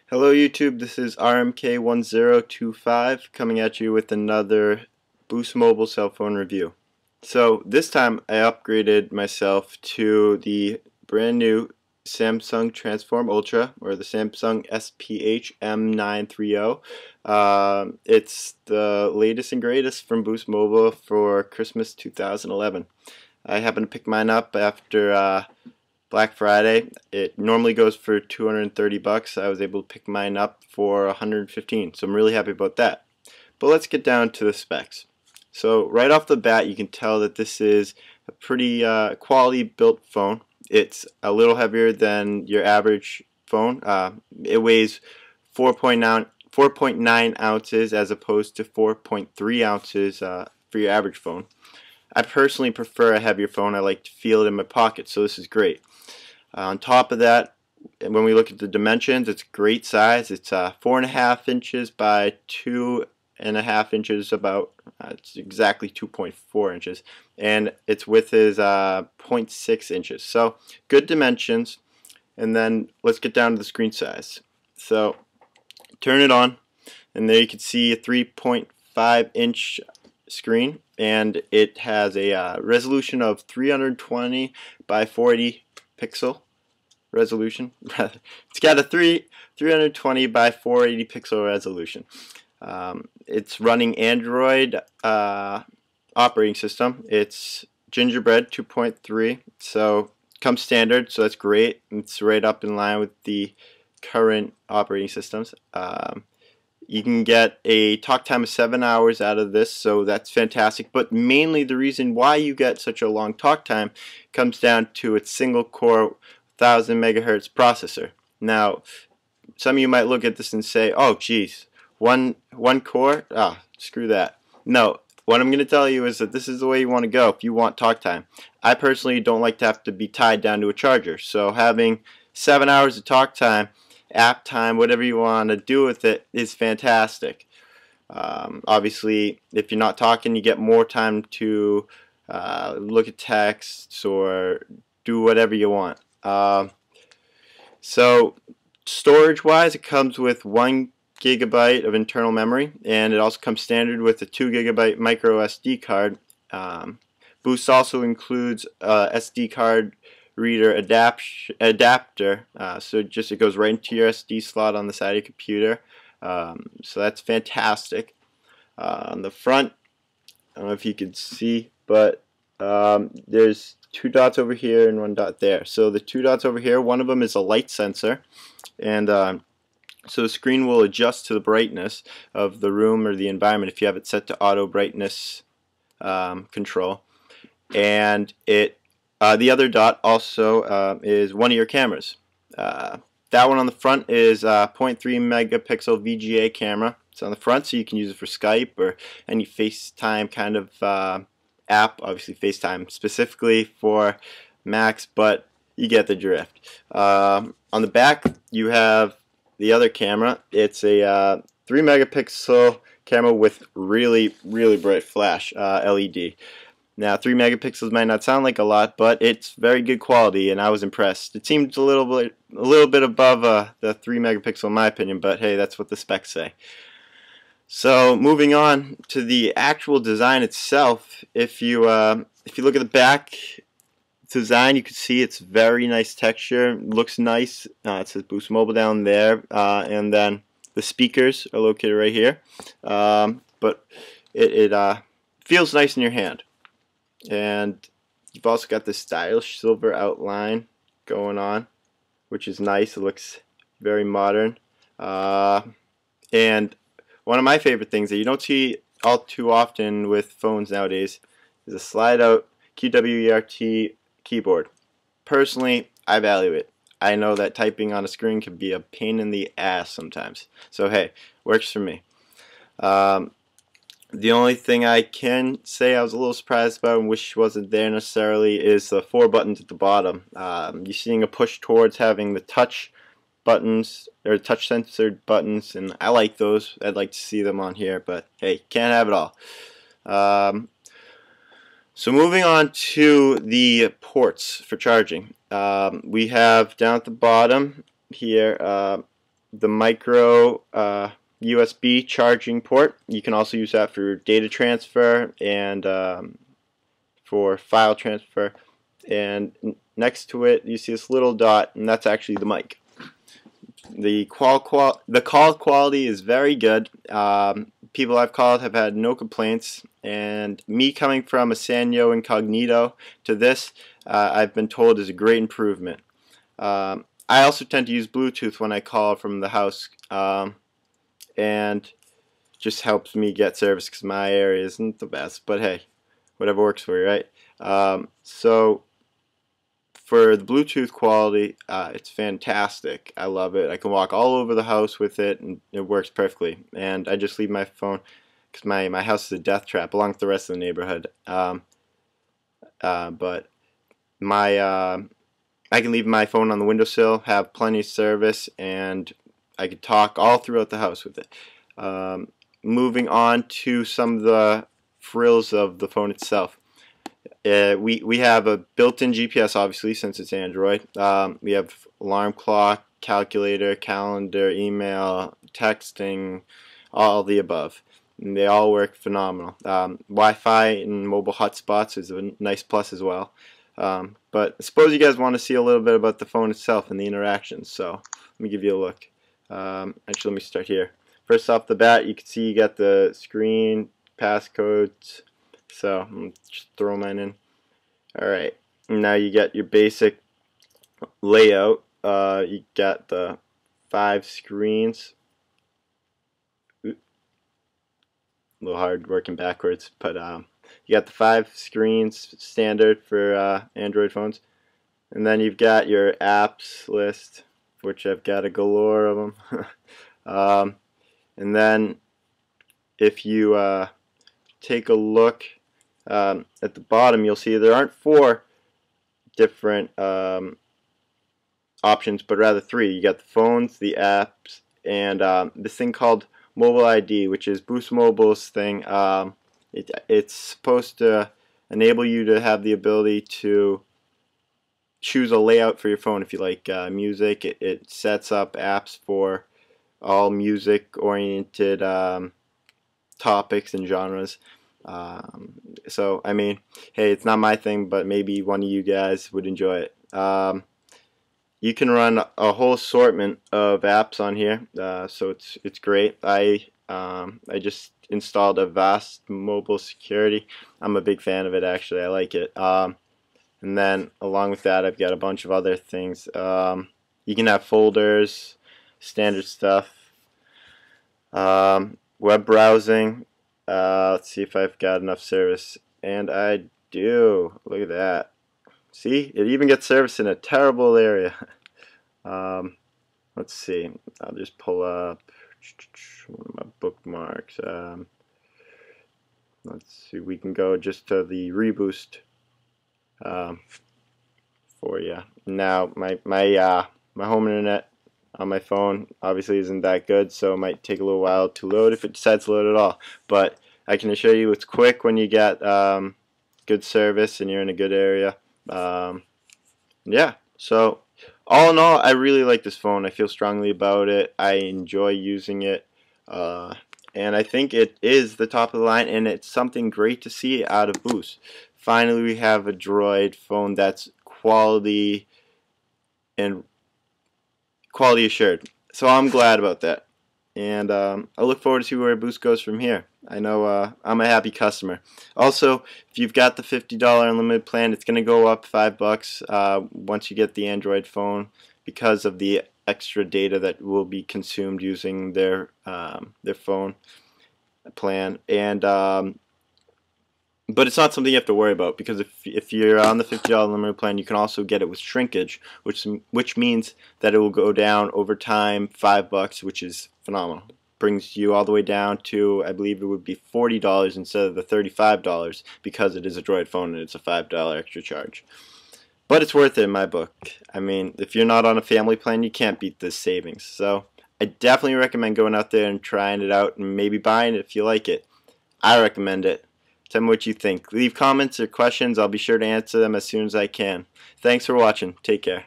Hello YouTube, this is RMK1025 coming at you with another Boost Mobile cell phone review. So this time I upgraded myself to the brand new Samsung Transform Ultra, or the Samsung SPH M930. It's the latest and greatest from Boost Mobile for Christmas 2011. I happened to pick mine up after Black Friday. It normally goes for 230 bucks. I was able to pick mine up for 115, so I'm really happy about that. But let's get down to the specs. So right off the bat, you can tell that this is a pretty quality built phone. It's a little heavier than your average phone. It weighs 4.9 ounces as opposed to 4.3 ounces for your average phone. I personally prefer a heavier phone. I like to feel it in my pocket, so this is great. On top of that, when we look at the dimensions, it's great size. It's 4.5 inches by 2.5 inches, about it's exactly 2.4 inches, and its width is 0.6 inches. So good dimensions. And then let's get down to the screen size. So turn it on, and there you can see a 3.5 inch screen, and it has a resolution of 320 by 480 pixel resolution. It's got a 320 by 480 pixel resolution. It's running Android operating system. It's Gingerbread 2.3, so comes standard, so that's great. It's right up in line with the current operating systems. You can get a talk time of 7 hours out of this, so that's fantastic. But mainly the reason why you get such a long talk time comes down to its single core 1000 megahertz processor. Now, some of you might look at this and say, oh geez, one core? Ah, screw that. No, what I'm going to tell you is that this is the way you want to go if you want talk time. I personally don't like to have to be tied down to a charger, so having 7 hours of talk time, app time, whatever you want to do with it, is fantastic. Obviously, if you're not talking, you get more time to look at texts or do whatever you want. So storage wise, it comes with 1 gigabyte of internal memory, and it also comes standard with a 2 gigabyte micro SD card. Boost also includes a SD card reader adapter, so it goes right into your SD slot on the side of your computer. So that's fantastic. On the front, I don't know if you can see, but there's 2 dots over here and 1 dot there. So the 2 dots over here, one of them is a light sensor, and so the screen will adjust to the brightness of the room or the environment if you have it set to auto brightness control. And the other dot also is one of your cameras. That one on the front is a 0.3 megapixel VGA camera. It's on the front, so you can use it for Skype or any FaceTime kind of app. Obviously FaceTime specifically for Macs, but you get the drift. On the back you have the other camera. It's a 3 megapixel camera with really bright flash LED. Now 3 megapixels might not sound like a lot, but it's very good quality, and I was impressed. It seemed a little bit above the 3 megapixel in my opinion, but hey, that's what the specs say. So moving on to the actual design itself, if you look at the back design, you can see it's very nice texture. Looks nice. It says Boost Mobile down there, and then the speakers are located right here. But it feels nice in your hand. And you've also got this stylish silver outline going on, which is nice. It looks very modern. And one of my favorite things that you don't see all too often with phones nowadays is a slide out QWERTY keyboard. Personally, I value it. I know that typing on a screen can be a pain in the ass sometimes. So hey, works for me. The only thing I can say I was a little surprised about and wish wasn't there necessarily is the 4 buttons at the bottom. You're seeing a push towards having the touch buttons, or touch censored buttons, and I like those. I'd like to see them on here, but hey, can't have it all. So moving on to the ports for charging. We have down at the bottom here the micro USB charging port. You can also use that for data transfer and for file transfer. And next to it you see this little dot, and that's actually the mic. The call quality is very good. People I've called have had no complaints, and me coming from a Sanyo Incognito to this, I've been told is a great improvement. I also tend to use Bluetooth when I call from the house, and just helps me get service because my area isn't the best, but hey, whatever works for you, right? So for the Bluetooth quality, it's fantastic. I love it. I can walk all over the house with it, and it works perfectly. And I just leave my phone, because my house is a death trap along with the rest of the neighborhood. But I can leave my phone on the windowsill, have plenty of service, and I can talk all throughout the house with it. Moving on to some of the frills of the phone itself. We have a built-in GPS, obviously, since it's Android. We have alarm clock, calculator, calendar, email, texting, all the above. And they all work phenomenal. Wi-Fi and mobile hotspots is a nice plus as well. But I suppose you guys want to see a little bit about the phone itself and the interactions, so let me give you a look. Actually, let me start here. First off the bat, you can see you got the screen, passcodes. So I'm just throw mine in. Alright, now you get your basic layout. You got the 5 screens. A little hard working backwards, but you got the 5 screens standard for Android phones. And then you've got your apps list, which I've got a galore of them. And then if you take a look at the bottom, you'll see there aren't 4 different options, but rather 3. You got the phones, the apps, and this thing called Mobile ID, which is Boost Mobile's thing. It's supposed to enable you to have the ability to choose a layout for your phone. If you like music, it sets up apps for all music-oriented topics and genres. So I mean, hey, it's not my thing, but maybe one of you guys would enjoy it. You can run a whole assortment of apps on here, so it's great. I just installed Avast Mobile Security. I'm a big fan of it, actually. I like it. And then along with that, I've got a bunch of other things. You can have folders, standard stuff, web browsing. Let's see if I've got enough service, and I do. Look at that. See, it even gets service in a terrible area. Let's see. I'll just pull up one of my bookmarks. Let's see. We can go just to the reboost for you. Now, my home internet on my phone obviously isn't that good, so it might take a little while to load if it decides to load at all. But I can assure you it's quick when you get good service and you're in a good area. Yeah, so all in all, I really like this phone. I feel strongly about it. I enjoy using it, and I think it is the top of the line, and it's something great to see out of Boost. Finally, we have a Droid phone that's quality and quality assured. So I'm glad about that, and I look forward to see where Boost goes from here. I know I'm a happy customer. Also, if you've got the $50 unlimited plan, it's going to go up $5 once you get the Android phone because of the extra data that will be consumed using their phone plan. And but it's not something you have to worry about, because if you're on the $50 unlimited plan, you can also get it with shrinkage, which means that it will go down over time $5, which is phenomenal. Brings you all the way down to, I believe it would be $40 instead of the $35, because it is a Droid phone and it's a $5 extra charge. But it's worth it in my book. I mean, if you're not on a family plan, you can't beat this savings. So I definitely recommend going out there and trying it out and maybe buying it if you like it. I recommend it. Tell me what you think. Leave comments or questions. I'll be sure to answer them as soon as I can. Thanks for watching. Take care.